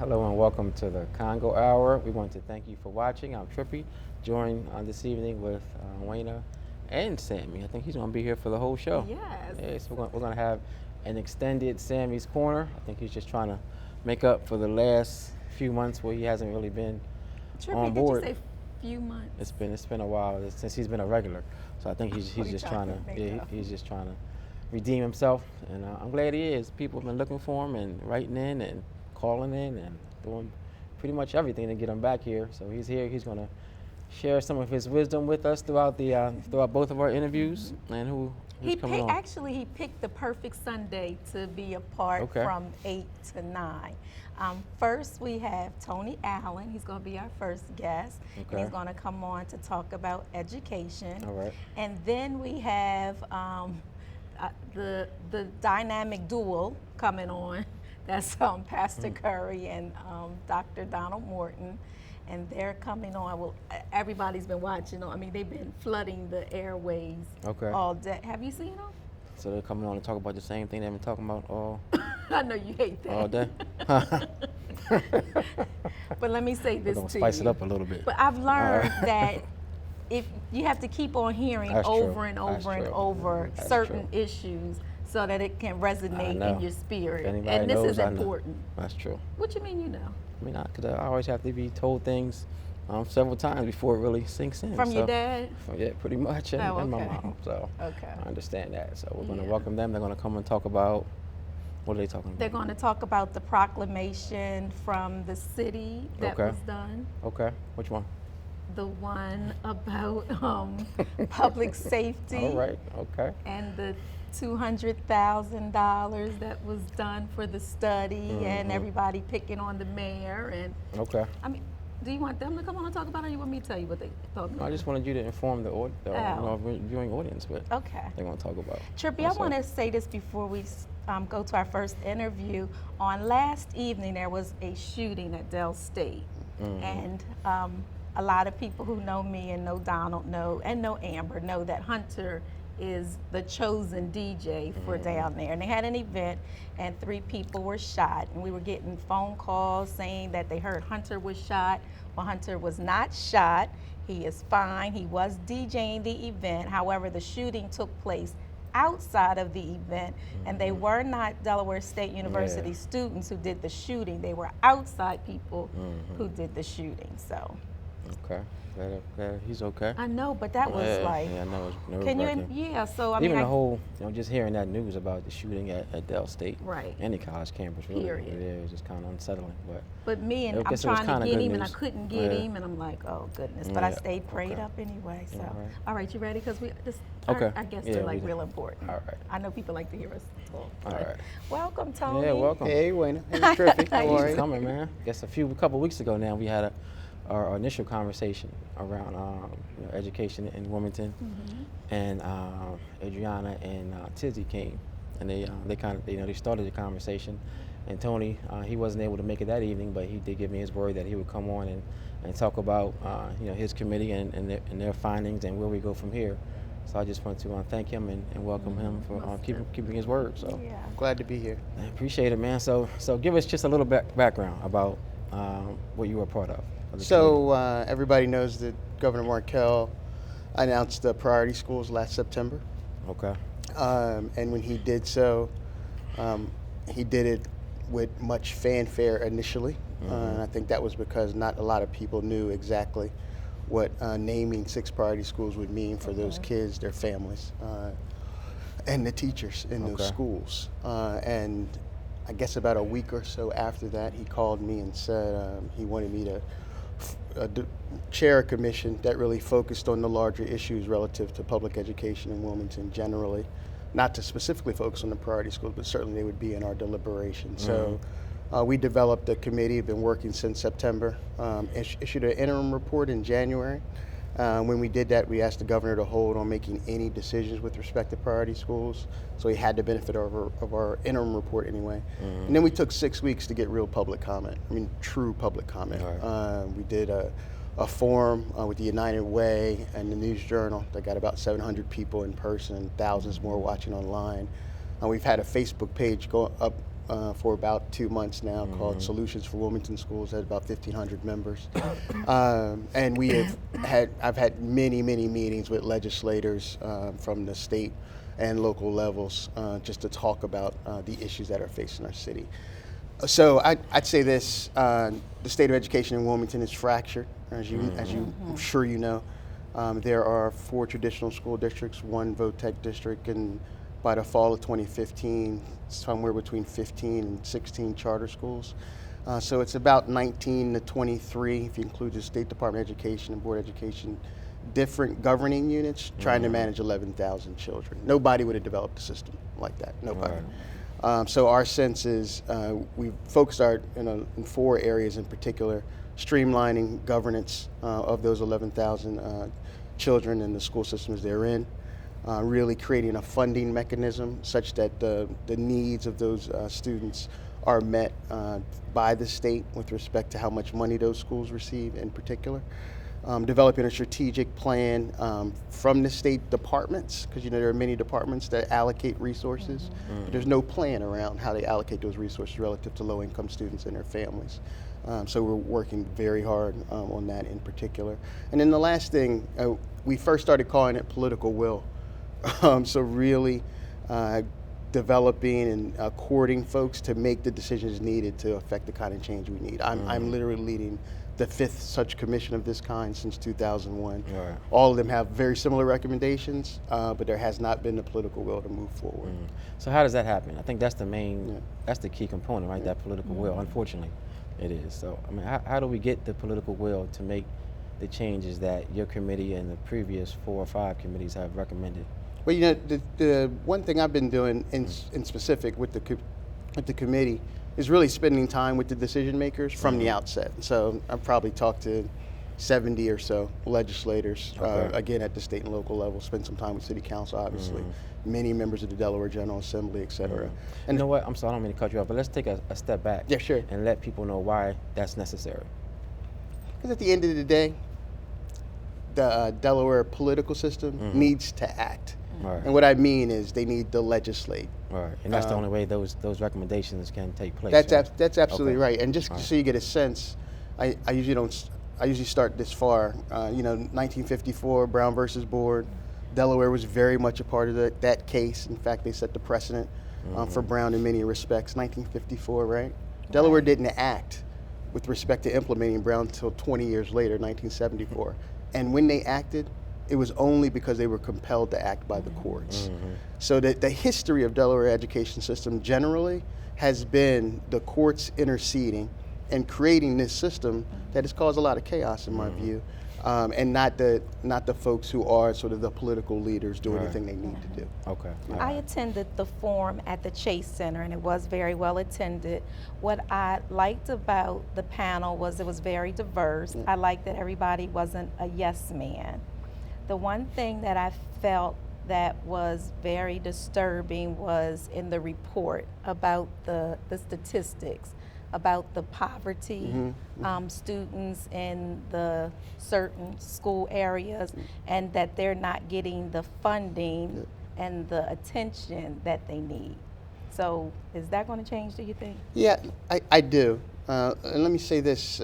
Hello and welcome to the Congo Hour. We want to thank you for watching. I'm Trippy, joined this evening with Wayna and Sammy. I think he's going to be here for the whole show. Yes. Yeah, so we're going to have an extended Sammy's Corner. I think he's just trying to make up for the last few months where he hasn't really been Trippy, on board. did you say few months? It's been a while since he's been a regular. So I think he's just trying to he's just trying to redeem himself, and I'm glad he is. People have been looking for him and writing in and calling in and doing pretty much everything to get him back here. So he's here. He's going to share some of his wisdom with us throughout both of our interviews. And who's coming on? Actually, he picked the perfect Sunday to be apart from 8 to 9. First, we have Tony Allen. He's going to be our first guest. And he's going to come on to talk about education. All right. And then we have the dynamic duo coming on. That's Pastor Curry and Dr. Donald Morton. And they're coming on. Well, everybody's been watching. I mean, they've been flooding the airways all day. Have you seen them? So they're coming on to talk about the same thing they've been talking about all I know you hate that. all day. But let me say this to you. Spice it up a little bit. But I've learned that if you have to keep on hearing over and over certain issues so that it can resonate in your spirit. And this is important. That's true. What you mean you know? I mean, because I always have to be told things several times before it really sinks in. From your dad? Yeah, pretty much, and my mom. So I understand that. So we're going to welcome them. They're going to come and talk about, what are they talking about? They're going to talk about the proclamation from the city that was done. Okay. Which one? The one about public safety. All right. Okay. And the $200,000 that was done for the study, and everybody picking on the mayor. And I mean, do you want them to come on and talk about it, or you want me to tell you what they thought? I just wanted you to inform the viewing audience what they're going to talk about. Trippy, I want to say this before we go to our first interview. On last evening, there was a shooting at Dell State, and a lot of people who know me and know Donald know Amber know that Hunter is the chosen DJ for down there. And they had an event and 3 people were shot. And we were getting phone calls saying that they heard Hunter was shot. Well, Hunter was not shot. He is fine. He was DJing the event. However, the shooting took place outside of the event, and they were not Delaware State University students who did the shooting. They were outside people who did the shooting. So. Okay. Glad he's okay. I know, but that was like. Yeah, I know. It was nerve-wracking. So I mean. Even the whole, just hearing that news about the shooting at Dell State. Right. Any college campus, really. Period. It was just kind of unsettling. But me, and I'm trying to get him, and I couldn't get him, and I'm like, oh, goodness. But I stayed prayed up anyway, so. All right, you ready? Because our guests are like real important. All right. I know people like to hear us talk. All right. Welcome, Tony. Yeah, welcome. Hey, Wayne. Hey, Trippy. How are you? Coming, man. I guess a couple weeks ago now, we had our initial conversation around education in Wilmington, and Adriana and Tizzy came, and they started the conversation. And Tony, he wasn't able to make it that evening, but he did give me his word that he would come on and talk about his committee and their findings and where we go from here. So I just want to thank him and welcome him for keeping his word. So I'm glad to be here. I appreciate it, man. So give us just a little background about what you were a part of. So everybody knows that Governor Markell announced the priority schools last September. Okay. And when he did so, he did it with much fanfare initially. And I think that was because not a lot of people knew exactly what naming 6 priority schools would mean for those kids, their families, and the teachers in those schools. And I guess about a week or so after that, he called me and said he wanted me to chair a commission that really focused on the larger issues relative to public education in Wilmington generally, not to specifically focus on the priority schools, but certainly they would be in our deliberation. So we developed a committee, been working since September, issued an interim report in January. When we did that, we asked the governor to hold on making any decisions with respect to priority schools. So he had the benefit of our interim report anyway. And then we took 6 weeks to get real public comment. I mean, true public comment. Right. We did a forum with the United Way and the News Journal that got about 700 people in person and thousands more watching online. We've had a Facebook page go up for about 2 months now called Solutions for Wilmington Schools, has about 1,500 members. And I've had many meetings with legislators from the state and local levels just to talk about the issues that are facing our city. So I'd say this, the state of education in Wilmington is fractured, as you I'm sure you know. There are 4 traditional school districts, 1 VOTEC district, and by the fall of 2015, somewhere between 15 and 16 charter schools. So it's about 19 to 23, if you include the State Department of Education and Board of Education, different governing units trying to manage 11,000 children. Nobody would have developed a system like that, nobody. So our sense is we've focused in 4 areas in particular: streamlining governance of those 11,000 children and the school systems they're in, really creating a funding mechanism such that the needs of those students are met by the state with respect to how much money those schools receive in particular. Developing a strategic plan from the state departments, because there are many departments that allocate resources, but there's no plan around how they allocate those resources relative to low-income students and their families. So we're working very hard on that in particular. And then the last thing, we first started calling it political will. So really developing and courting folks to make the decisions needed to affect the kind of change we need. I'm literally leading the 5th such commission of this kind since 2001. Right. All of them have very similar recommendations, but there has not been the political will to move forward. So how does that happen? I think that's the main, that's the key component, right? That political will. Unfortunately, it is. So I mean, how do we get the political will to make the changes that your committee and the previous 4 or 5 committees have recommended? Well, the one thing I've been doing in specific with the committee is really spending time with the decision makers from the outset. So I've probably talked to 70 or so legislators, again at the state and local level, spent some time with city council, obviously, many members of the Delaware General Assembly, et cetera. And you know what, I'm sorry, I don't mean to cut you off, but let's take a step back. Yeah, sure. And let people know why that's necessary. Because at the end of the day, the Delaware political system needs to act. Right. And what I mean is they need to legislate. Right, and that's the only way those recommendations can take place. That's absolutely right. And just so you get a sense, I usually start this far. 1954, Brown versus Board. Delaware was very much a part of that case. In fact, they set the precedent for Brown in many respects. 1954, right? Delaware didn't act with respect to implementing Brown until 20 years later, 1974. And when they acted, it was only because they were compelled to act by the courts. So the history of Delaware education system generally has been the courts interceding and creating this system that has caused a lot of chaos in my view, and not the folks who are sort of the political leaders doing anything they need to do. Okay. I attended the forum at the Chase Center, and it was very well attended. What I liked about the panel was it was very diverse. I liked that everybody wasn't a yes man. The one thing that I felt that was very disturbing was in the report about the statistics, about the poverty students in the certain school areas, and that they're not getting the funding and the attention that they need. So is that going to change, do you think? Yeah, I do. And let me say this.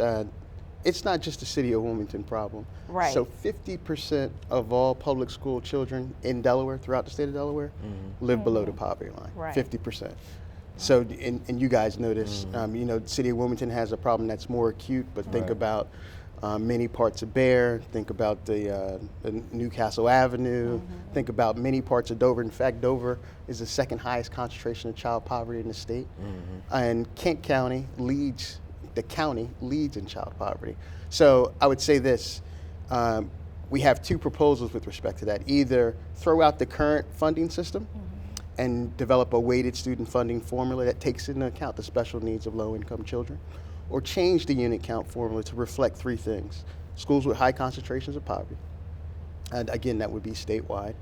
It's not just a city of Wilmington problem. Right. So 50% of all public school children in Delaware, throughout the state of Delaware, live below the poverty line. Right. 50%. So, and you guys know this, the city of Wilmington has a problem that's more acute, but think about many parts of Bear, think about the Newcastle Avenue, think about many parts of Dover. In fact, Dover is the 2nd highest concentration of child poverty in the state. And Kent County leads, the county leads in child poverty. So I would say this, we have 2 proposals with respect to that. Either throw out the current funding system and develop a weighted student funding formula that takes into account the special needs of low-income children, or change the unit count formula to reflect 3 things. Schools with high concentrations of poverty, and again, that would be statewide.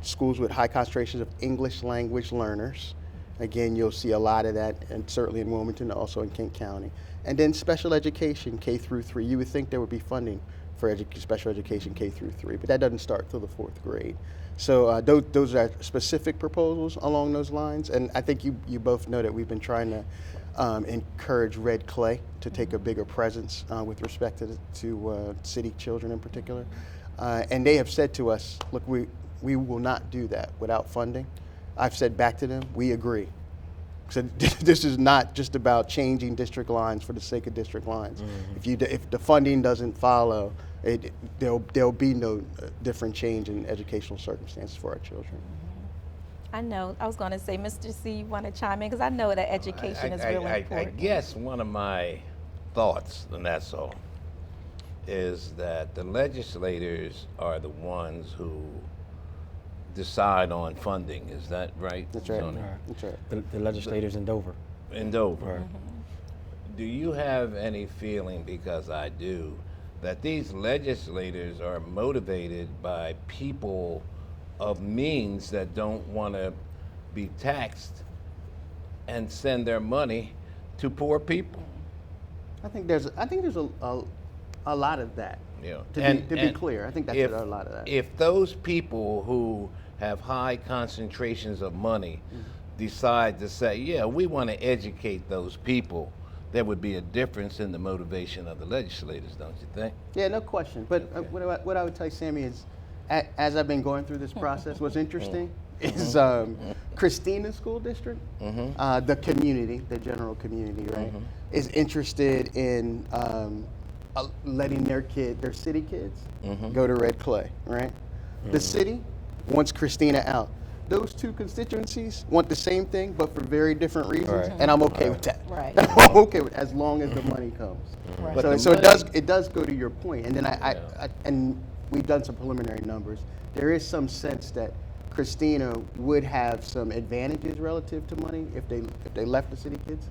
Schools with high concentrations of English language learners. Again, you'll see a lot of that, and certainly in Wilmington, also in Kent County. And then special education, K through 3. You would think there would be funding for special education K through 3, but that doesn't start till the 4th grade. So those are specific proposals along those lines, and I think you both know that we've been trying to encourage Red Clay to take a bigger presence with respect to city children in particular. And they have said to us, look, we will not do that without funding. I've said back to them, we agree. So this is not just about changing district lines for the sake of district lines. If the funding doesn't follow, there'll be no different change in educational circumstances for our children. I know. I was going to say, Mr. C, you want to chime in? Because I know that education is really I important. guess one of my thoughts, and that's all, is that the legislators are the ones who decide on funding. Is that right? That's right. Tony? That's right. The legislators in Dover. In Dover. Right. Do you have any feeling, because I do, that these legislators are motivated by people of means that don't want to be taxed and send their money to poor people? I think there's a lot of that. Yeah. To be clear, I think that's a lot of that. If those people who have high concentrations of money decide to say, yeah, we want to educate those people, there would be a difference in the motivation of the legislators, don't you think? Yeah, no question. But what I would tell you, Sammy, is as I've been going through this process, what's interesting is Christina's school district, the community, the general community, right, is interested in letting their city kids go to Red Clay, right? The city wants Christina out. Those two constituencies want the same thing, but for very different reasons, Right. and I'm okay with that. Right. I'm okay with as long as the money comes. Right. But So the it does go to your point, and then and we've done some preliminary numbers. There is some sense that Christina would have some advantages relative to money if they left the city kids.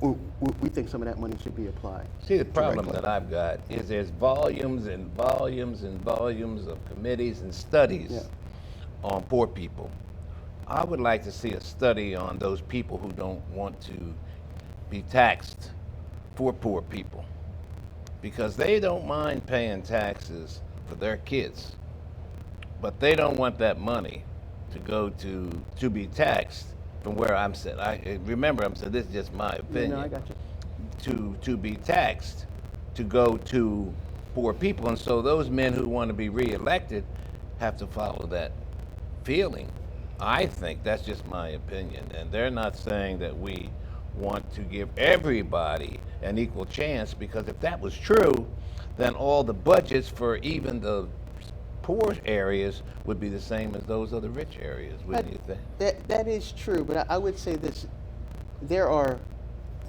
We think some of that money should be applied. See, the to Red problem Clay. that I've got is there's volumes and volumes and volumes of committees and studies on poor people. I would like to see a study on those people who don't want to be taxed for poor people, because they don't mind paying taxes for their kids, but they don't want that money to go to be taxed from where I'm saying. I'm saying this is just my opinion. No, I got you. To be taxed to go to poor people, and so those men who want to be reelected have to follow that feeling. I think that's just my opinion, and they're not saying that we want to give everybody an equal chance, because if that was true, then all the budgets for even the poor areas would be the same as those of the rich areas, wouldn't you think? That is true, but I would say this: there are,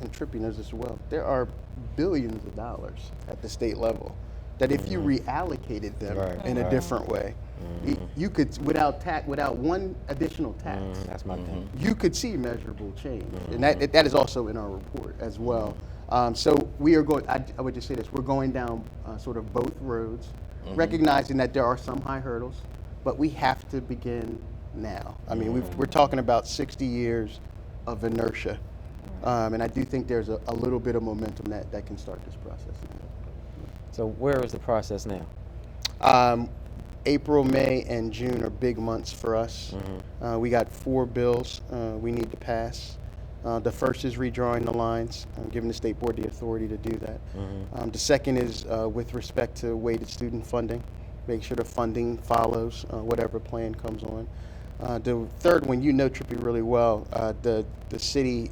and Trippy knows this as well, there are billions of dollars at the state level that if you reallocated them in a different way, you could, without one additional tax, That's my thing. you could see measurable change, and that is also in our report as well. So we are going. I would just say this: we're going down sort of both roads, recognizing that there are some high hurdles, but we have to begin now. I mean, we're talking about 60 years of inertia, and I do think there's a little bit of momentum that can start this process now. So where is the process now? April, May, and June are big months for us. We got 4 bills we need to pass. The first is redrawing the lines, giving the state board the authority to do that. The second is with respect to weighted student funding, make sure the funding follows whatever plan comes on. The third one, you know Trippy really well, the city,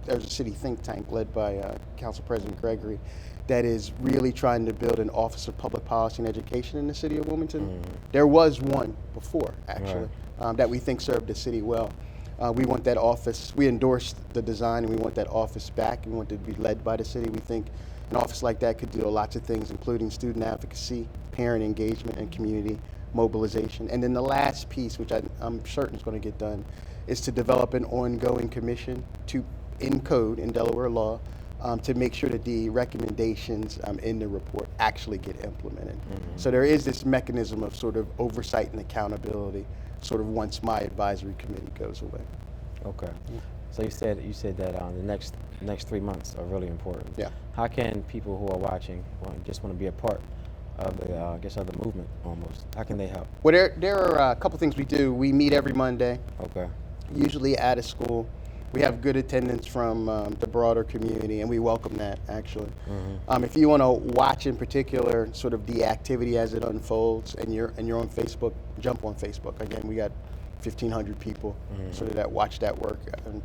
there's a city think tank led by Council President Gregory that is really trying to build an Office of Public Policy and Education in the city of Wilmington. There was one before, actually, that we think served the city well. We want that office, we endorsed the design, and we want that office back. We want it to be led by the city. We think an office like that could do lots of things, including student advocacy, parent engagement, and community mobilization. And then the last piece, which I'm certain is going to get done, is to develop an ongoing commission in code, in Delaware law, to make sure that the recommendations in the report actually get implemented. So there is this mechanism of sort of oversight and accountability sort of once my advisory committee goes away. Okay. So you said that the next 3 months are really important. Yeah. How can people who are watching just want to be a part I guess, of the movement almost? How can they help? Well, there are a couple things we do. We meet every Monday, Okay. usually at a school. We have good attendance from the broader community, and we welcome that, actually. If you want to watch in particular sort of the activity as it unfolds, and you're on Facebook, jump on Facebook. Again, we got 1,500 people sort of that watch that work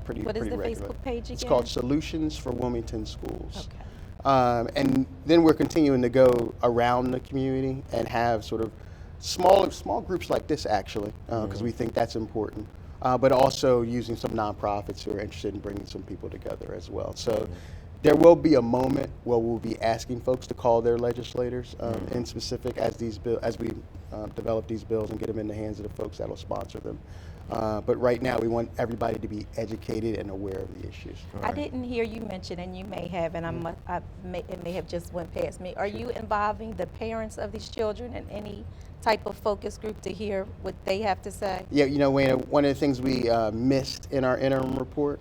pretty What is the regular. Facebook page It's again? called Solutions for Wilmington Schools. Okay. And then we're continuing to go around the community and have sort of small groups like this, actually, because we think that's important. But also using some nonprofits who are interested in bringing some people together as well. So there will be a moment where we'll be asking folks to call their legislators in specific as we develop these bills and get them in the hands of the folks that will sponsor them. But right now, we want everybody to be educated and aware of the issues. I didn't hear you mention, and you may have, and it may have just went past me. Are you involving the parents of these children in any type of focus group to hear what they have to say? Yeah, Wayne, one of the things we missed in our interim report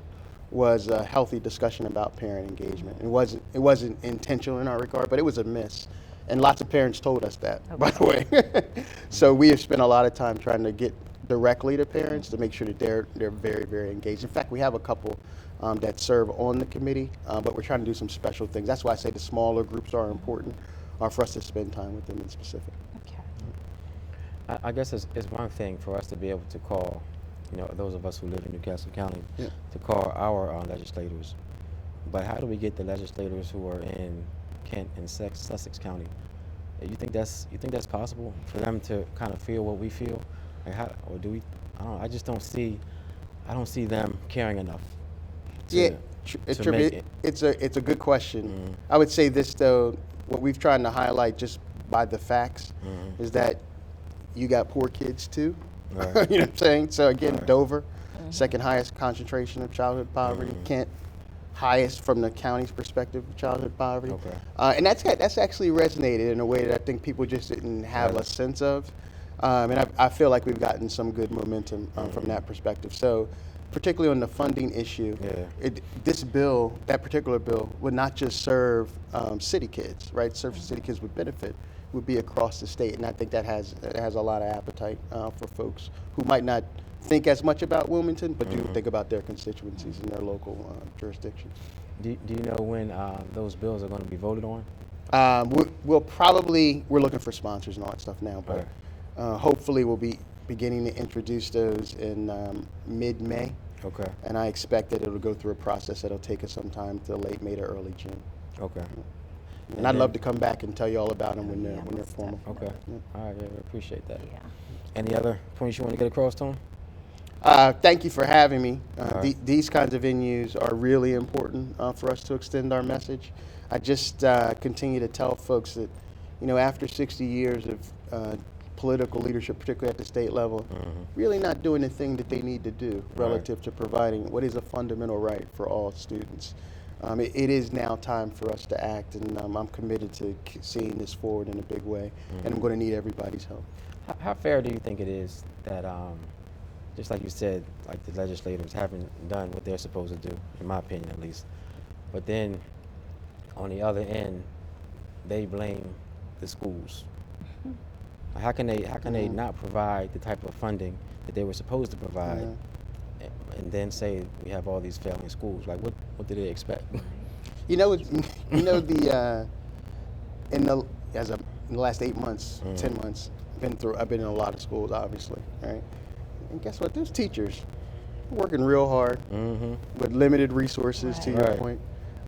was a healthy discussion about parent engagement. It wasn't intentional in our regard, but it was a miss. And lots of parents told us that, by the way. So we have spent a lot of time trying to get directly to parents to make sure that they're very, very engaged. In fact, we have a couple that serve on the committee, but we're trying to do some special things. That's why I say the smaller groups are important for us to spend time with them in specific. Okay. I guess it's one thing for us to be able to call, those of us who live in Newcastle County, to call our legislators. But how do we get the legislators who are in Kent and Sussex County? You think that's possible for them to kind of feel what we feel? Like or do we? I don't know. I just don't see them caring enough. It's a good question. I would say this though, what we've tried to highlight just by the facts is that you got poor kids too. Right. You know what I'm saying? So again, Right. Dover, second highest concentration of childhood poverty. Kent, highest from the county's perspective of childhood poverty. Okay. And that's actually resonated in a way that I think people just didn't have a sense of. And I feel like we've gotten some good momentum from that perspective. So particularly on the funding issue, that particular bill, would not just serve city kids, right? Serve city kids would benefit, would be across the state. And I think that has a lot of appetite for folks who might not think as much about Wilmington, but do think about their constituencies and their local jurisdictions. Do you know when those bills are going to be voted on? We're looking for sponsors and all that stuff now, but hopefully we'll be beginning to introduce those in mid-May. Okay. And I expect that it'll go through a process that'll take us some time to late May to early June. Okay. And I'd love to come back and tell you all about them when they're formal. Okay. All right. Yeah, we appreciate that. Yeah. Any other points you want to get across to them? Thank you for having me. Right. These kinds of venues are really important for us to extend our message. I just continue to tell folks that, after 60 years of political leadership, particularly at the state level, really not doing the thing that they need to do relative to providing what is a fundamental right for all students. It is now time for us to act, and I'm committed to seeing this forward in a big way, and I'm going to need everybody's help. How fair do you think it is that, just like you said, like the legislators haven't done what they're supposed to do, in my opinion at least, but then on the other end, they blame the schools? How can they not provide the type of funding that they were supposed to provide, and then say we have all these failing schools? Like, what do they expect? In the last 8 months, 10 months, I've been in a lot of schools, obviously, right? And guess what? Those teachers are working real hard with limited resources, to your point.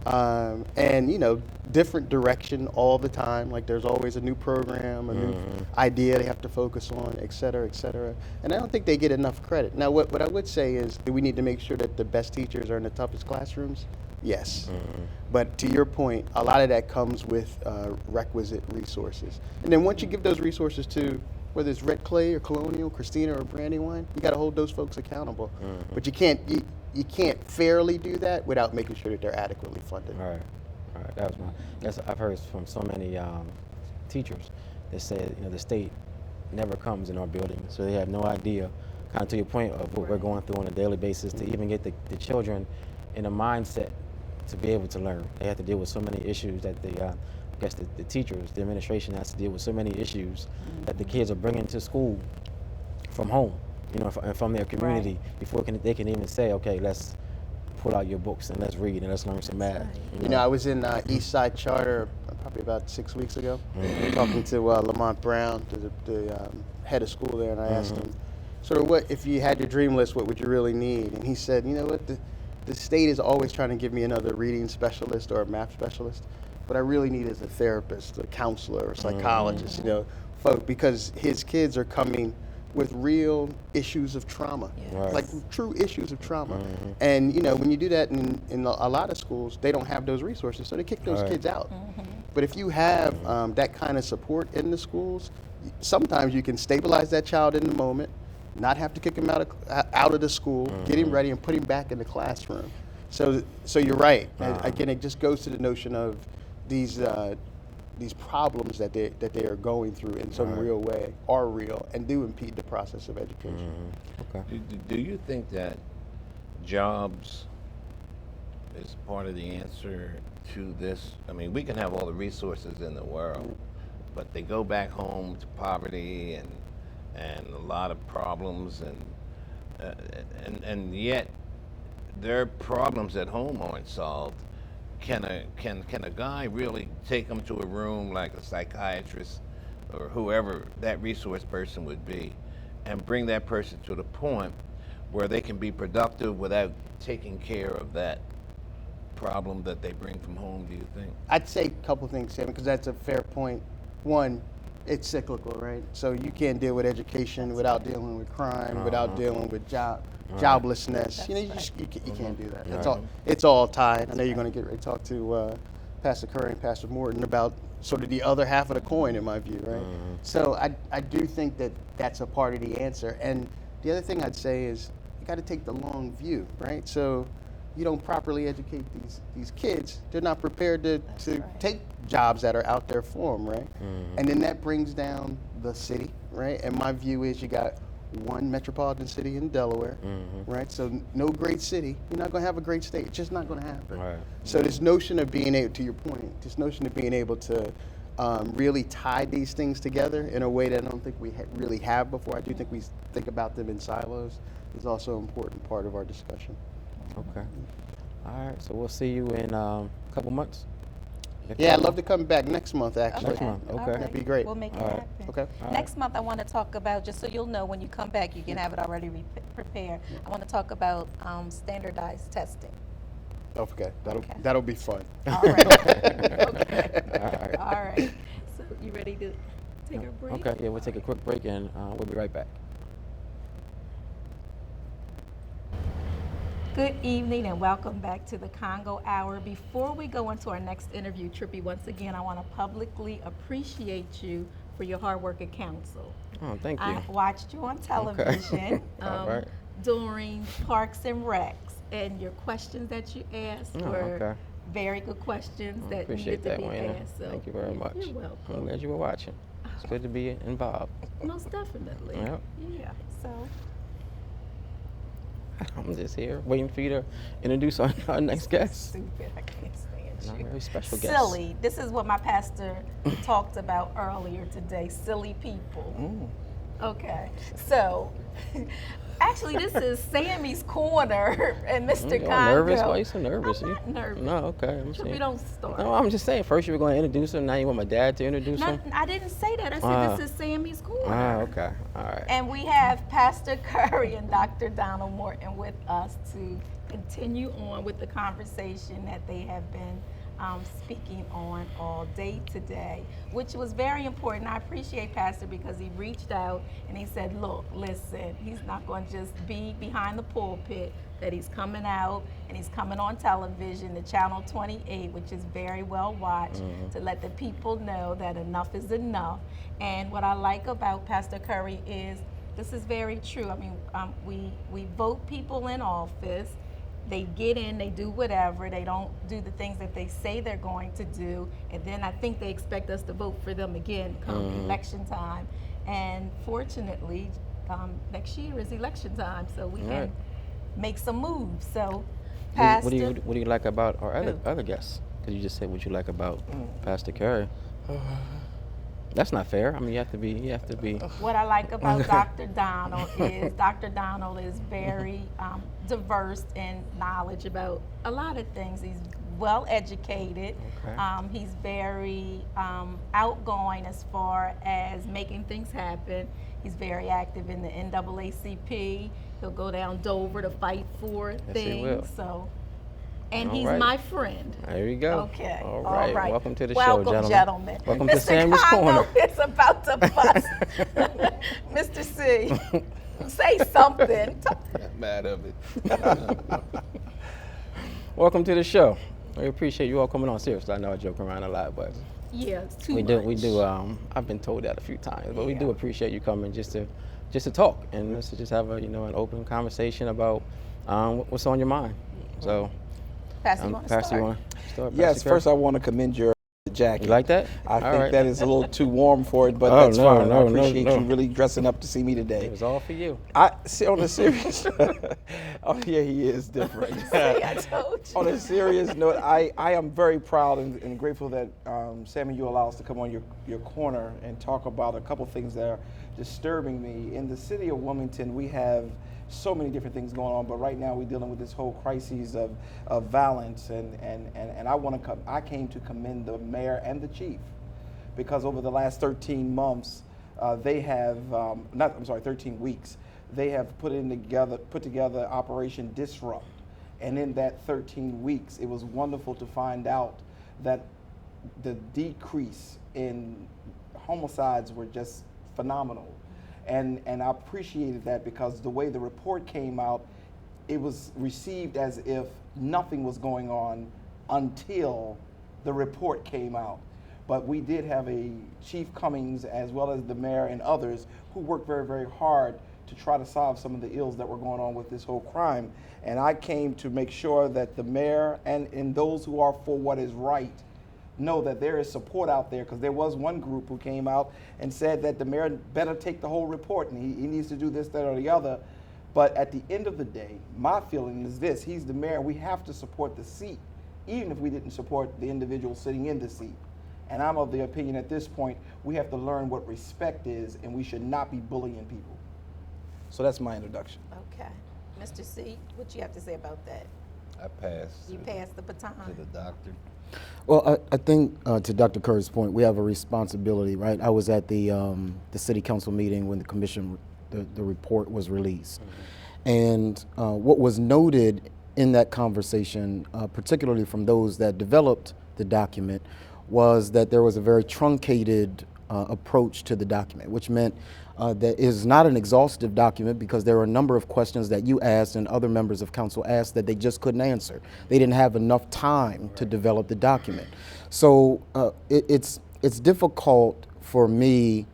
And different direction all the time. Like there's always a new program, a new idea they have to focus on, et cetera, et cetera. And I don't think they get enough credit. Now, what I would say is that we need to make sure that the best teachers are in the toughest classrooms. Yes. But to your point, a lot of that comes with requisite resources. And then once you give those resources to, whether it's Red Clay or Colonial, Christina or Brandywine, you got to hold those folks accountable. But you can't fairly do that without making sure that they're adequately funded. All right. I've heard from so many teachers that say the state never comes in our building, so they have no idea, kind of to your point of what we're going through on a daily basis, to even get the children in a mindset to be able to learn. They have to deal with so many issues that the I guess the teachers, the administration has to deal with so many issues that the kids are bringing to school from home, you know, and from their community before they can even say, okay, let's pull out your books and let's read and let's learn some math. You know, I was in East Side Charter probably about 6 weeks ago, talking to Lamont Brown, the head of school there, and I asked him, sort of, what if you had your dream list, what would you really need? And he said, you know what, the state is always trying to give me another reading specialist or a math specialist. What I really need is a therapist, a counselor, or psychologist, you know, because his kids are coming with real issues of trauma, like true issues of trauma. And, you know, when you do that in a lot of schools, they don't have those resources, so they kick those kids out. But if you have that kind of support in the schools, sometimes you can stabilize that child in the moment, not have to kick him out of the school, get him ready and put him back in the classroom. So you're right. Again, it just goes to the notion of these problems that they are going through in some real way are real and do impede the process of education. Okay. Do you think that jobs is part of the answer to this? I mean, we can have all the resources in the world, but they go back home to poverty and a lot of problems, and yet their problems at home aren't solved. Can a guy really take them to a room like a psychiatrist or whoever that resource person would be and bring that person to the point where they can be productive without taking care of that problem that they bring from home, do you think? I'd say a couple things, Sam, because that's a fair point. One, it's cyclical, right? So you can't deal with education without dealing with crime, without dealing with joblessness. You know, you can't do that. It's all tied. I know you're going to get ready to talk to Pastor Curry and Pastor Morton about sort of the other half of the coin, in my view, right? So I do think that that's a part of the answer. And the other thing I'd say is you got to take the long view, right? So you don't properly educate these kids, they're not prepared to take jobs that are out there for them, right? And then that brings down the city, right? And my view is you got one metropolitan city in Delaware, right? So no great city, you're not going to have a great state. It's just not going to happen. Right. So this notion of being able, to your point, this notion of being able to really tie these things together in a way that I don't think we really have before. I do think we think about them in silos is also an important part of our discussion. Okay. All right. So we'll see you in a couple months. Yeah, I'd love to come back next month, actually. Next month. Okay. That'd be great. We'll make it All right. happen. Okay. Next month, I want to talk about, just so you'll know when you come back, you can have it already prepared. I want to talk about standardized testing. Don't forget. That'll be fun. All right. Okay. All right. All right. So you ready to take a break? Okay. Yeah, we'll take a quick break and we'll be right back. Good evening and welcome back to the Congo Hour. Before we go into our next interview, Trippy, once again, I want to publicly appreciate you for your hard work at council. Oh, thank you. I watched you on television All right. during Parks and Recs, and your questions that you asked were very good questions that Appreciate needed to that be one. asked. So Thank you very much. You're welcome. I'm glad you were watching. It's good to be involved. Most definitely. Yep. Yeah. So. I'm just here waiting for you to introduce our next guest. Stupid. I can't stand Our you. very special guest. Silly. This is what my pastor talked about earlier today. Silly people. Okay. So, actually, this is Sammy's Corner and Mr. You Congo. all nervous? Why are you so nervous? I'm not nervous. No, okay. I'm Trippy, saying. don't start. No, I'm just saying. First you were going to introduce him. Now you want my dad to introduce him. I didn't say that. I said this is Sammy's Corner. Ah, okay. All right. And we have Pastor Curry and Dr. Donald Morton with us to continue on with the conversation that they have been speaking on all day today, which was very important. I appreciate Pastor because he reached out and he said, look, listen, he's not going to just be behind the pulpit, that he's coming out and he's coming on television, the Channel 28, which is very well watched, to let the people know that enough is enough. And what I like about Pastor Curry is this is very true. I mean, we vote people in office. They get in, they do whatever, they don't do the things that they say they're going to do, and then I think they expect us to vote for them again come election time. And fortunately, next year is election time, so we can make some moves. So, Pastor, What do you like about our other guests? Because you just said what you like about Pastor Curry. That's not fair. I mean, you have to be. What I like about Dr. Donald is very diverse in knowledge about a lot of things. He's well educated. Okay. He's very outgoing as far as making things happen. He's very active in the NAACP. He'll go down Dover to fight for things. He will. So, and All he's right. my friend. There you go. Okay. All right. Welcome to the show, Welcome, gentlemen. Welcome to Mr. Sammy's Congo Corner. is about to bust. Mr. C, say something. Not mad of it. Welcome to the show. We appreciate you all coming on. Seriously, I know I joke around a lot, but Yeah, it's too we much. do. I've been told that a few times, but we do Yeah. appreciate you coming just to talk and to just have an open conversation about what's on your mind. So, Pastor, you want to Pastor, start? you want to start? Yes, Pastor Curry? first I want to commend your jacket. You like that? I All think right. that is a little too warm for it, but Oh, that's no, fine. no, I no, appreciate no. you really dressing up to see me It today. was all for you. I see on a serious. Oh yeah, he is different. See, I told you. On a serious note, I am very proud and grateful that Sammy, you allow us to come on your corner and talk about a couple things that are disturbing me. In the city of Wilmington, we have so many different things going on, but right now we're dealing with this whole crisis of violence, and I came to commend the mayor and the chief, because over the last 13 months, they have 13 weeks, they have put together Operation Disrupt, and in that 13 weeks, it was wonderful to find out that the decrease in homicides were just phenomenal. And I appreciated that, because the way the report came out, it was received as if nothing was going on until the report came out. But we did have a Chief Cummings, as well as the mayor and others, who worked very, very hard to try to solve some of the ills that were going on with this whole crime. And I came to make sure that the mayor and those who are for what is right know that there is support out there, because there was one group who came out and said that the mayor better take the whole report and he needs to do this, that, or the other. But at the end of the day, my feeling is this: he's the mayor. We have to support the seat, even if we didn't support the individual sitting in the seat. And I'm of the opinion at this point, we have to learn what respect is, and we should not be bullying people. So that's my introduction. Okay. Mr. C, what you have to say about that? I passed You passed the baton. to the doctor. Well, I think to Dr. Curry's point, we have a responsibility, right? I was at the city council meeting when the commission, the report was released. And what was noted in that conversation, particularly from those that developed the document, was that there was a very truncated approach to the document, which meant that it is not an exhaustive document, because there were a number of questions that you asked and other members of council asked that they just couldn't answer. They didn't have enough time to develop the document. So it's difficult for me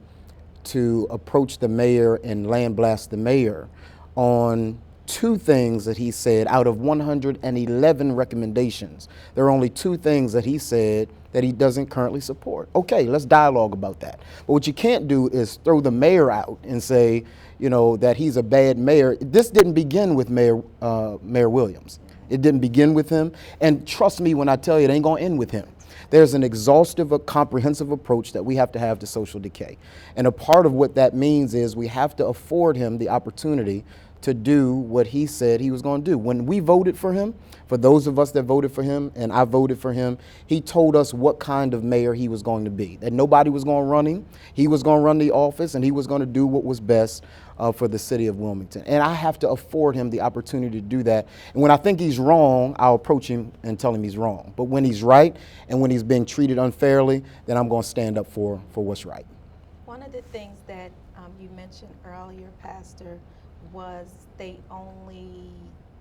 to approach the mayor and land blast the mayor on two things that he said out of 111 recommendations. There are only two things that he said that he doesn't currently support. Okay, let's dialogue about that. But what you can't do is throw the mayor out and say, that he's a bad mayor. This didn't begin with Mayor Williams. It didn't begin with him. And trust me when I tell you, it ain't gonna end with him. There's an exhaustive, a comprehensive approach that we have to have to social decay. And a part of what that means is we have to afford him the opportunity to do what he said he was going to do. When we voted for him, for those of us that voted for him, and I voted for him, he told us what kind of mayor he was going to be, that nobody was going to run him. He was going to run the office, and he was going to do what was best for the city of Wilmington. And I have to afford him the opportunity to do that. And when I think he's wrong, I'll approach him and tell him he's wrong. But when he's right, and when he's being treated unfairly, then I'm going to stand up for what's right. One of the things that you mentioned earlier, Pastor, was they only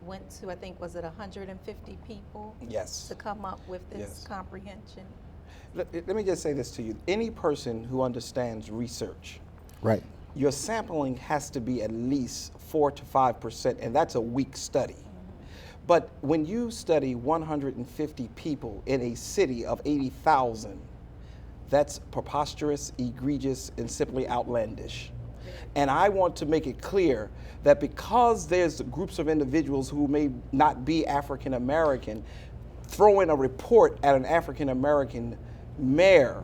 went to, I think, was it 150 people? Yes. To come up with this Yes. comprehension. Let me just say this to you. Any person who understands research, Right. your sampling has to be at least 4 to 5%, and that's a weak study. But when you study 150 people in a city of 80,000, that's preposterous, egregious, and simply outlandish. And I want to make it clear that because there's groups of individuals who may not be African American, throw in a report at an African American mayor,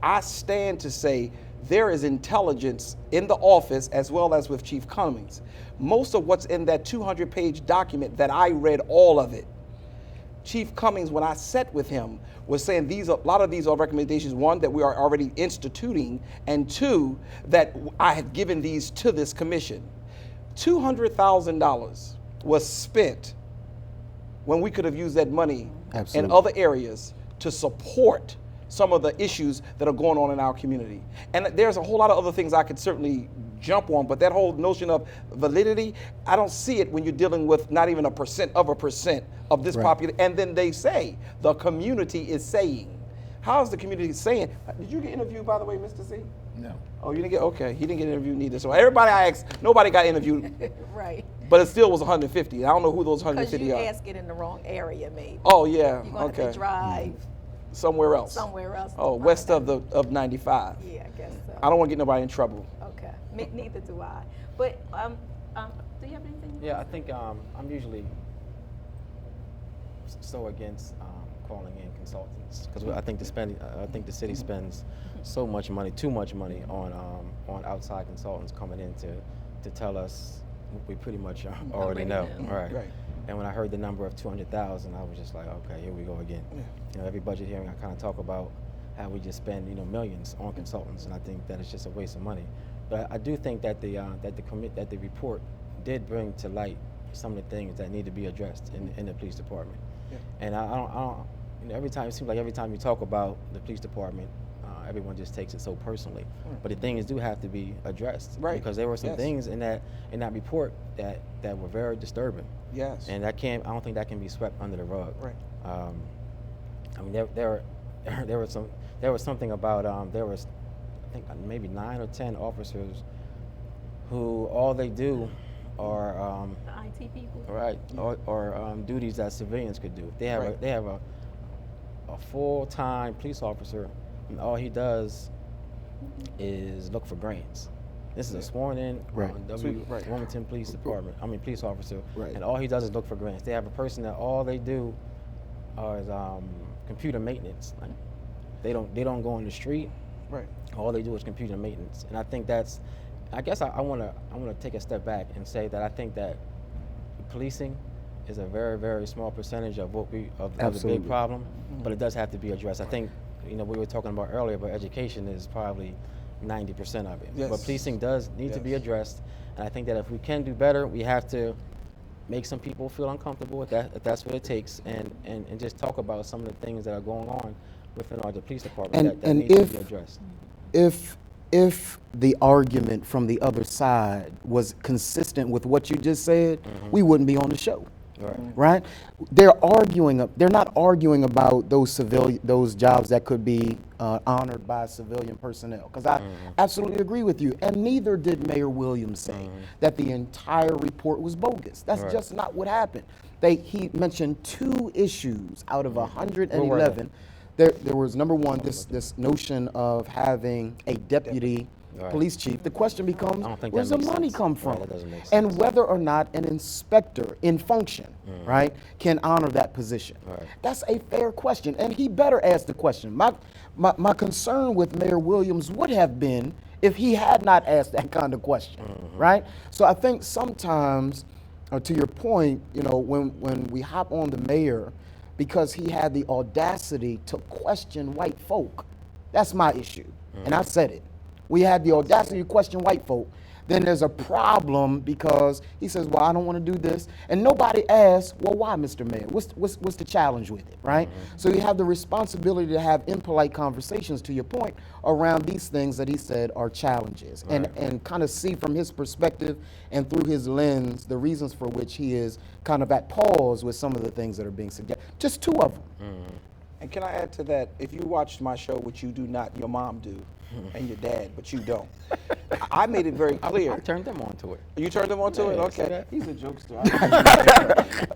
I stand to say there is intelligence in the office as well as with Chief Cummings. Most of what's in that 200-page document that I read, all of it, Chief Cummings, when I sat with him, was saying a lot of these are recommendations, one, that we are already instituting, and two, that I had given these to this commission. $200,000 was spent when we could have used that money in other areas to support some of the issues that are going on in our community. And there's a whole lot of other things I could certainly jump on, but that whole notion of validity, I don't see it when you're dealing with not even a percent of this population. And then they say, the community is saying. How is the community saying? Did you get interviewed, by the way, Mr. C? No. Oh, you didn't get, okay. He didn't get interviewed neither. So everybody I asked, nobody got interviewed. Right. But it still was 150. I don't know who those 150 Because are. you asked it in the wrong area, maybe. Oh, yeah, You're going to have to drive somewhere else. somewhere else. to Oh, find west out. of 95. Yeah, I guess so. I don't want to get nobody in trouble. Okay. Neither do I. But do you have anything? Yeah, I think I'm usually so against calling in consultants because I think the city spends so much money, too much money on outside consultants coming in to tell us what we pretty much already know. Right. And when I heard the number of 200,000, I was just like, okay, here we go again. Yeah. You know, every budget hearing I kind of talk about how we just spend millions on consultants, and I think that it's just a waste of money. But I do think that the report did bring to light some of the things that need to be addressed in the police department. Yeah. And I don't every time it seems like every time you talk about the police department, everyone just takes it so personally. But the things do have to be addressed, Right. because there were some things in that report that were very disturbing. Yes. And I don't think that can be swept under the rug. Right. I mean, there was something about there was, I think, maybe 9 or 10 officers who all they do are The IT people. right or duties that civilians could do. They have a full-time police officer, and all he does is look for grants. This is a sworn-in Wilmington Police Department. I mean, police officer, and all he does is look for grants. They have a person that all they do is computer maintenance. Like, they don't go on the street. Right. All they do is computer maintenance, and I think that's. I guess I want to take a step back and say that I think that policing is a very, very small percentage of of the big problem, but it does have to be addressed. I think we were talking about earlier, but education is probably 90% of it. Yes. But policing does need to be addressed, and I think that if we can do better, we have to make some people feel uncomfortable if that's what it takes, and just talk about some of the things that are going on within the police department that need to be addressed. If the argument from the other side was consistent with what you just said, we wouldn't be on the show. Right? They're not arguing about those jobs that could be honored by civilian personnel. Because I absolutely agree with you. And neither did Mayor Williams say that the entire report was bogus. That's just not what happened. He mentioned 2 issues out of 111. There was, number one, this notion of having a deputy police chief. The question becomes, where's the money come from? That doesn't make sense. And whether or not an inspector in function, right, can honor that position. That's a fair question, and he better ask the question. My concern with Mayor Williams would have been if he had not asked that kind of question, right? So I think sometimes, to your point, when we hop on the mayor, because he had the audacity to question white folk. That's my issue. And I said it. We had the audacity to question white folk. Then there's a problem because he says, well, I don't want to do this. And nobody asks, well, why, Mr. Mayor? What's the challenge with it, right? So you have the responsibility to have impolite conversations, to your point, around these things that he said are challenges. And kind of see from his perspective and through his lens the reasons for which he is kind of at pause with some of the things that are being suggested. Just 2 of them. And can I add to that, if you watched my show, which you do not, your mom do, and your dad, but you don't. I made it very clear. I turned them on to it. You turned them on to it? Yeah, Okay. see He's a jokester.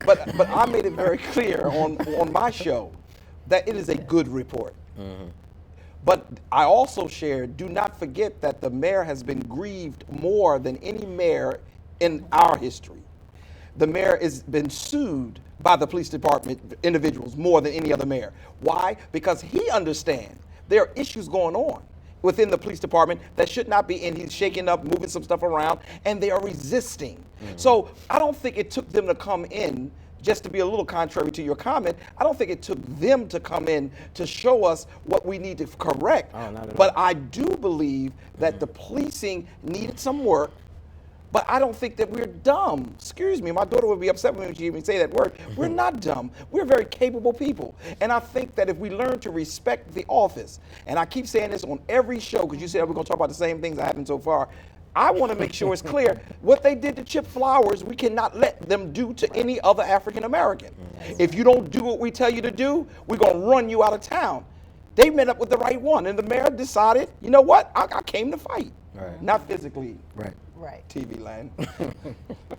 But I made it very clear on my show that it is a good report. But I also shared, do not forget that the mayor has been grieved more than any mayor in our history. The mayor has been sued by the police department individuals more than any other mayor. Why? Because he understands there are issues going on within the police department that should not be, and he's shaking up, moving some stuff around, and they are resisting. So I don't think it took them to come in, just to be a little contrary to your comment, I don't think it took them to come in to show us what we need to correct. Oh, not at but all. I do believe that the policing needed some work. But I don't think that we're dumb. Excuse me, my daughter would be upset with me when she even say that word. We're not dumb. We're very capable people. And I think that if we learn to respect the office, and I keep saying this on every show, because you said we're going to talk about the same things that happened so far, I want to make sure it's clear what they did to Chip Flowers, we cannot let them do to any other African American. If you don't do what we tell you to do, we're going to run you out of town. They met up with the right one, and the mayor decided, you know what, I came to fight. Right. Not physically. Right. Right. TV land.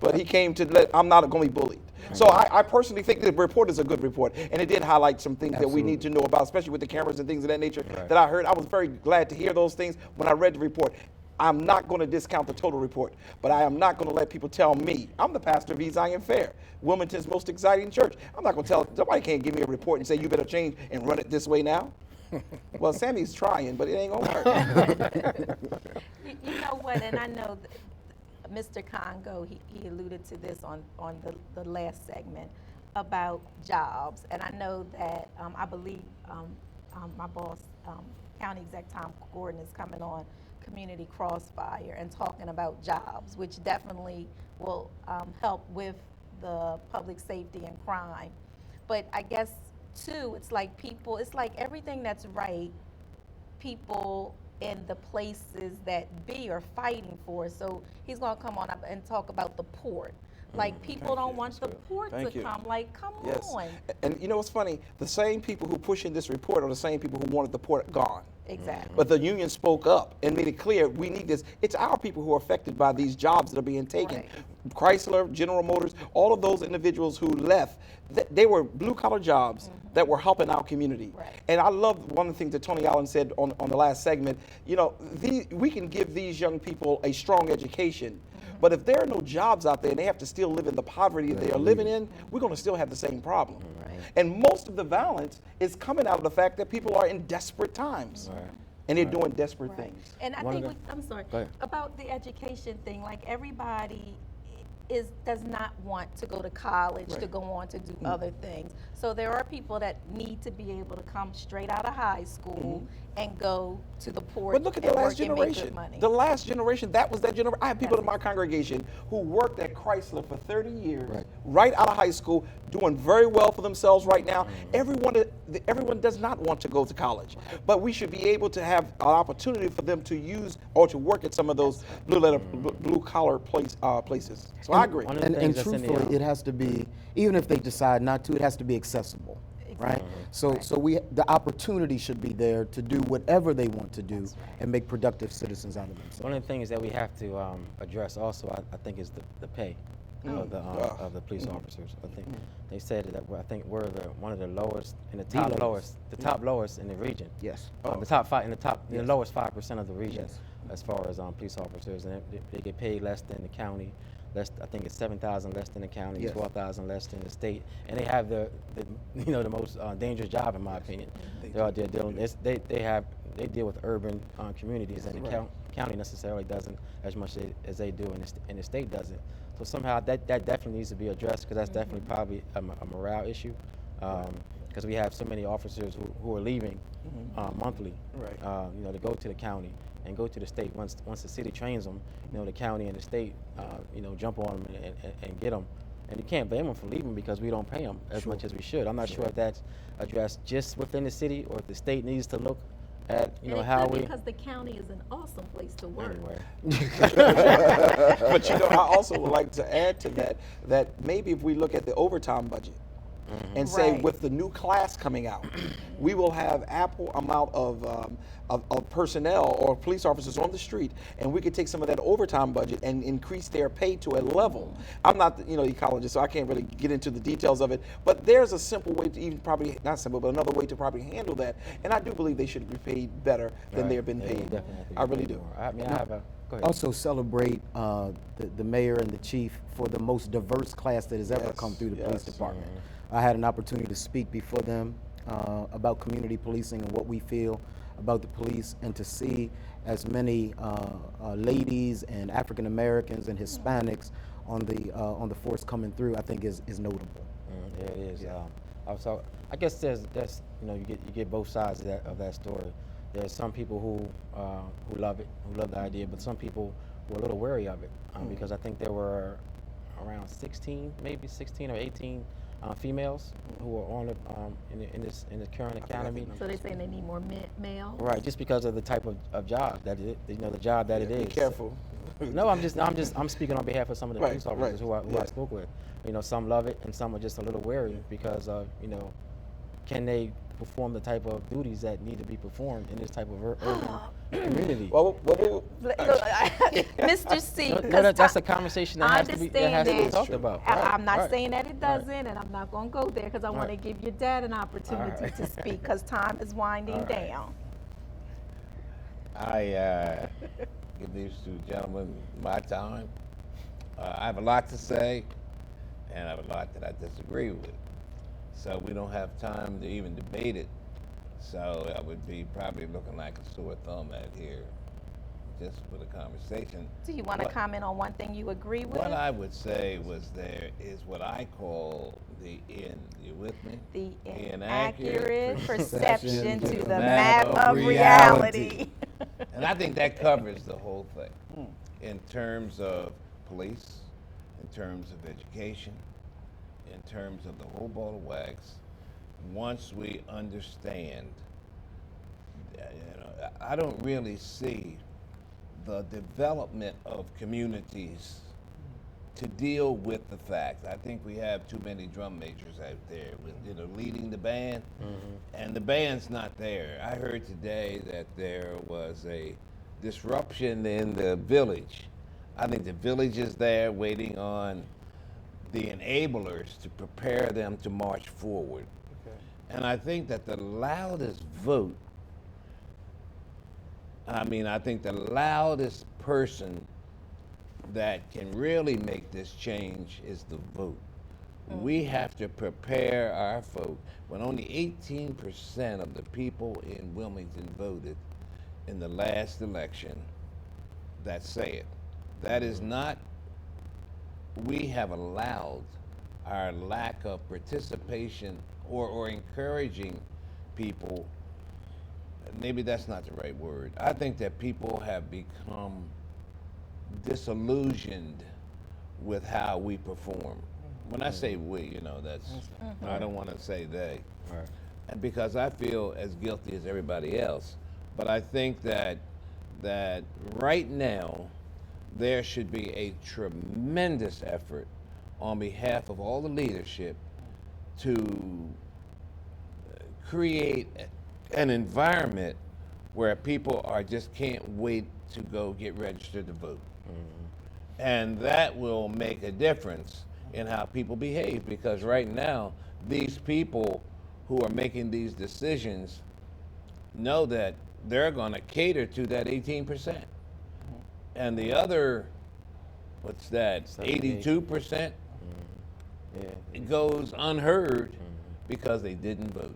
But he came to let, I'm not going to be bullied. So I personally think the report is a good report. And it did highlight some things that we need to know about, especially with the cameras and things of that nature that I heard. I was very glad to hear those things when I read the report. I'm not going to discount the total report, but I am not going to let people tell me. I'm the pastor of East Zion Fair, Wilmington's most exciting church. I'm not going to tell, somebody can't give me a report and say, you better change and run it this way now. Well, Sammy's trying, but it ain't going to work. You know what, and I know Mr. Congo, he alluded to this on the last segment about jobs. And I know that I believe my boss, County Exec Tom Gordon, is coming on Community Crossfire and talking about jobs, which definitely will help with the public safety and crime. But I guess, too, it's like people, it's like everything that's right, people in the places that be are fighting for. So he's going to come on up and talk about the port. Like, people don't want the port to come. Like, come on. And you know what's funny? The same people who pushing this report are the same people who wanted the port gone. Exactly. But the union spoke up and made it clear we need this. It's our people who are affected by these jobs that are being taken. Right. Chrysler, General Motors, all of those individuals who left, they were blue-collar jobs that were helping our community. Right. And I love one of the things that Tony Allen said on the last segment. You know, we can give these young people a strong education, but if there are no jobs out there and they have to still live in the poverty they are living in, we're going to still have the same problem. Right. And most of the violence is coming out of the fact that people are in desperate times. Right. And they're doing desperate Right. things. And I One of think, the- I'm sorry, Go ahead. about the education thing, like everybody does not want to go to college to go on to do other things. So there are people that need to be able to come straight out of high school and go to the port. But look at the and last work and make good generation. money. The last generation, that was that generation. I have people That's in my congregation who worked at Chrysler for 30 years, Right. right out of high school, doing very well for themselves right now. Everyone does not want to go to college, but we should be able to have an opportunity for them to use or to work at some of those blue collar places. So I agree. One of the And things that's in the, truthfully, it has to be, even if they decide not to, it has to be accessible, right? So the opportunity should be there to do whatever they want to do and make productive citizens out of themselves. One of the things that we have to address also, I think, is the pay of the police officers. I think they said that I think we're one of the lowest in the top lowest in the region. Yes. The top five in the lowest 5% of the region as far as police officers, and they get paid less than the county. I think it's 7,000 less than the county, Yes. 12,000 less than the state, and they have the most dangerous job, in my opinion. They're out there dealing. They deal with urban communities, and the county necessarily doesn't as much as they do, and the state doesn't. So somehow that definitely needs to be addressed, because that's definitely probably a morale issue, because we have so many officers who are leaving monthly, to go to the county and go to the state. Once the city trains them, the county and the state, jump on them and get them. And you can't blame them for leaving, because we don't pay them as much as we should. I'm not sure if that's addressed just within the city, or if the state needs to look at and it how could be we. because the county is an awesome place to work. Anyway. But I also would like to add to that maybe if we look at the overtime budget and say Right. with the new class coming out, we will have ample amount of personnel or police officers on the street, and we could take some of that overtime budget and increase their pay to a level. I'm not, ecologist, so I can't really get into the details of it, but there's a simple way to even probably, not simple, but another way to probably handle that, and I do believe they should be paid better than they've been paid. Definitely. I really do. I mean, I have a, go ahead. Also celebrate the mayor and the chief for the most diverse class that has ever Yes, come through the yes. police department. I had an opportunity to speak before them about community policing and what we feel about the police, and to see as many ladies and African Americans and Hispanics on the force coming through, I think is notable. Yeah, it is. Also, I guess there's you get both sides of that story. There's some people who love it, who love the idea, but some people were a little wary of it because I think there were around 16 or 18 females who were on it in the current academy. So they're saying they need more male? Right, just because of the type of job that it, the job that it is. Be careful. No, I'm speaking on behalf of some of the Right, police officers right, who I spoke with. Some love it and some are just a little wary because of, can they perform the type of duties that need to be performed in this type of urban community? Well, Mr. C, No, that's a conversation that has to be that. talked about. I'm not Right. saying that it doesn't, and I'm not going to go there because I want to give your dad an opportunity to speak because time is winding down. I give these two gentlemen my time. I have a lot to say, and I have a lot that I disagree with. So we don't have time to even debate it. So I would be probably looking like a sore thumb out here, just for the conversation. Do you want to comment on one thing you agree with? What I would say was there is what I call you with me? The inaccurate perception to the map map of of reality. And I think that covers the whole thing in terms of police, in terms of education, in terms of the whole ball of wax. Once we understand, I don't really see the development of communities to deal with the fact. I think we have too many drum majors out there with, leading the band, and the band's not there. I heard today that there was a disruption in the village. I think the village is there waiting on the enablers to prepare them to march forward. Okay. And I think that the loudest vote, I think the loudest person that can really make this change is the vote. We have to prepare our folk. When only 18% of the people in Wilmington voted in the last election, that say it. That is not, we have allowed our lack of participation or encouraging people, maybe that's not the right word. I think that people have become disillusioned with how we perform. When I say we, that's, I don't want to say they. Right. And because I feel as guilty as everybody else. But I think that right now, there should be a tremendous effort on behalf of all the leadership to create an environment where people just can't wait to go get registered to vote. And that will make a difference in how people behave, because right now, these people who are making these decisions know that they're going to cater to that 18%. And the other, 82%, it goes unheard because they didn't vote.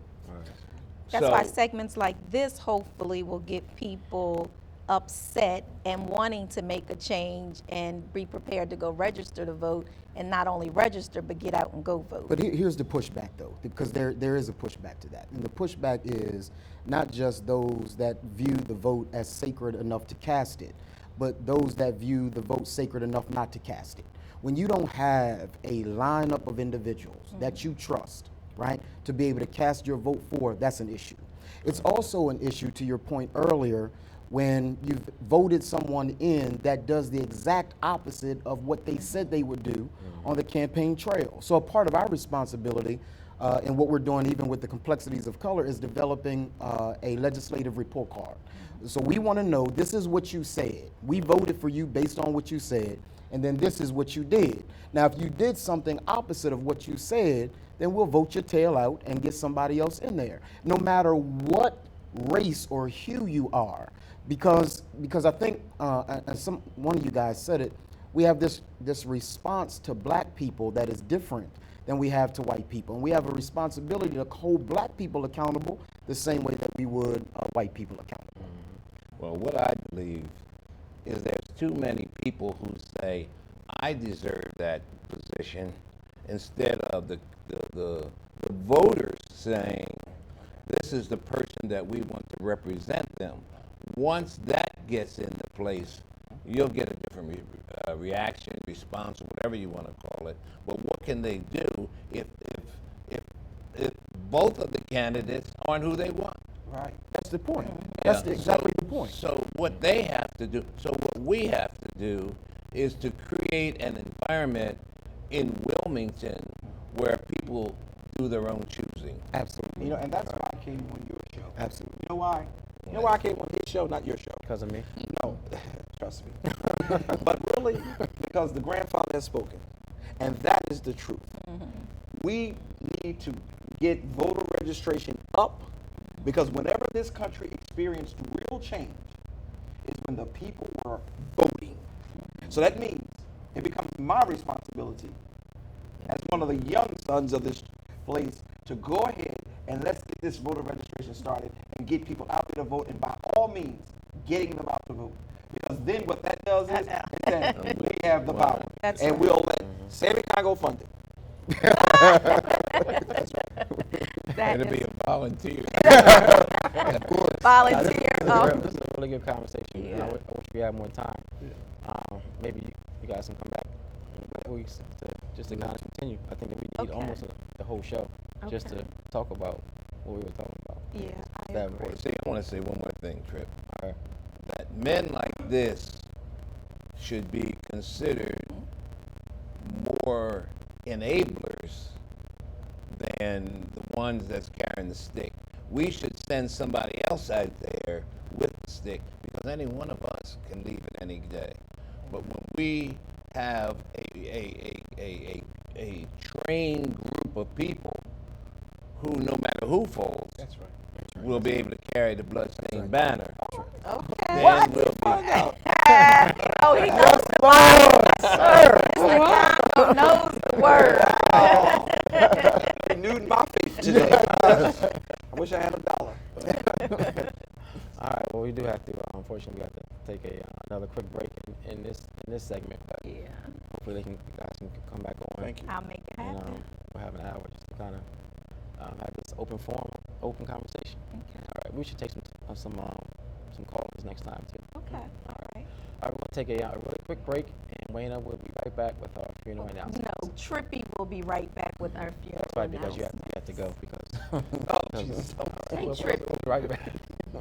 That's why segments like this hopefully will get people upset and wanting to make a change and be prepared to go register to vote, and not only register but get out and go vote. But here's the pushback, though, because there is a pushback to that. And the pushback is not just those that view the vote as sacred enough to cast it, but those that view the vote sacred enough not to cast it. When you don't have a lineup of individuals that you trust, right, to be able to cast your vote for, that's an issue. It's also an issue, to your point earlier, when you've voted someone in that does the exact opposite of what they said they would do on the campaign trail. So a part of our responsibility and what we're doing even with the complexities of color is developing a legislative report card. So we want to know, this is what you said. We voted for you based on what you said, and then this is what you did. Now, if you did something opposite of what you said, then we'll vote your tail out and get somebody else in there, no matter what race or hue you are. Because I think, and one of you guys said it, we have this response to black people that is different than we have to white people. And we have a responsibility to hold black people accountable the same way that we would white people accountable. Well, what I believe is there's too many people who say, I deserve that position, instead of the voters saying, this is the person that we want to represent them. Once that gets into place, you'll get a different reaction, response, or whatever you want to call it. But what can they do if both of the candidates aren't who they want? Right. That's the point. That's exactly the point. So what they have to do, so what we have to do is to create an environment in Wilmington where people do their own choosing. Absolutely. You know, and that's why I came on your show. Absolutely. You know why? You know why I came on his show, not your show? Because of me. No, trust me. But really, because the grandfather has spoken, and that is the truth. We need to get voter registration up, because whenever this country experienced real change is when the people were voting. So that means it becomes my responsibility as one of the young sons of this place to go ahead and let's get this voter registration started and get people out there to vote, and by all means, getting them out to vote. Because then what that does is that we have the power. That's and right. we'll let Sammy Congo fund it. That It'll be is a volunteer. volunteer. This is a really good conversation. Yeah. I wish we had more time. Maybe you guys can come back in a couple weeks just to kind of continue. I think that we need Okay. almost the whole show just Okay. to talk about what we were talking about. Yeah, I That agree. important. See, I want to say one more thing, Trip. All right. That men like this should be considered more enablers than the ones that's carrying the stick. We should send somebody else out there with the stick, because any one of us can leave it any day. But when we have a trained group of people who, no matter who falls, will be able to carry the bloodstained banner, Okay. then we'll be. Oh, he knows the word. Sir. Mr. Congo knows the word. Renewed my faith today. I wish I had $1. All right. Well, we do have to. Unfortunately, we have to take another quick break in this segment. But Yeah, hopefully, you guys can come back on. Thank you. I'll make it And happen. we'll have an hour just to kind of have this open forum, open conversation. Okay. All right. We should take some callers next time too. Okay. All right. All right. We're gonna take a really quick break, and Wayne will be right back with our funeral announcement. No, Trippy will be right back with our funeral. That's right, because you have to go because. Oh, Jesus. Hey, we'll Trippy. be right back. No.